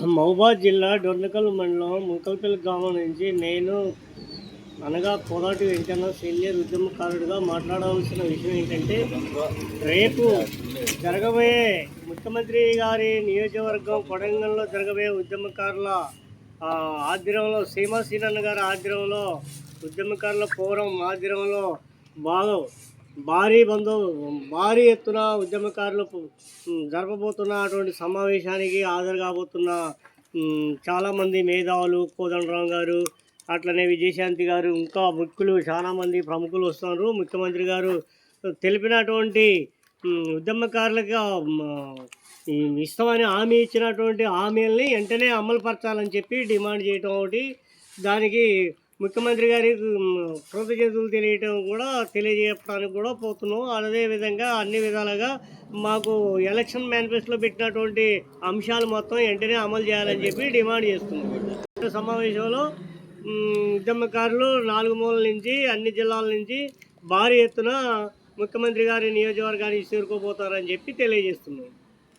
మహబూబాద్ జిల్లా డొర్నకల్ మండలం ములకల్పల్లి గ్రామం నుంచి నేను అనగా కోదాటి వెంకన్న సీనియర్ ఉద్యమకారుడిగా మాట్లాడవలసిన విషయం ఏంటంటే, రేపు జరగబోయే ముఖ్యమంత్రి గారి నియోజకవర్గం కొడంగల్లో జరగబోయే ఉద్యమకారుల ఆధ్వర్యంలో సీనన్న గారి ఆధ్వర్యంలో ఉద్యమకారుల ఫోరం ఆధ్వర్యంలో బాగా భారీ ఎత్తున ఉద్యమకారులు జరపబోతున్న అటువంటి సమావేశానికి హాజరు కాబోతున్న చాలామంది మేధావులు, కోదండరాం గారు, అట్లనే విజయశాంతి గారు, ఇంకా ముఖ్యులు చాలామంది ప్రముఖులు వస్తున్నారు. ముఖ్యమంత్రి గారు తెలిపినటువంటి ఉద్యమకారులకు ఇస్తామని హామీ ఇచ్చినటువంటి హామీలని వెంటనే అమలుపరచాలని చెప్పి డిమాండ్ చేయటం ఒకటి, దానికి ముఖ్యమంత్రి గారి కృతజ్ఞతలు తెలియజేయడానికి కూడా పోతున్నాం. అదేవిధంగా అన్ని విధాలుగా మాకు ఎలక్షన్ మేనిఫెస్టోలో పెట్టినటువంటి అంశాలు మొత్తం వెంటనే అమలు చేయాలని చెప్పి డిమాండ్ చేస్తున్నాం. సమావేశంలో ఉద్యమకారులు 4 మూలల నుంచి, అన్ని జిల్లాల నుంచి భారీ ఎత్తున ముఖ్యమంత్రి గారి నియోజకవర్గానికి చేరుకోబోతారని చెప్పి తెలియజేస్తున్నాం.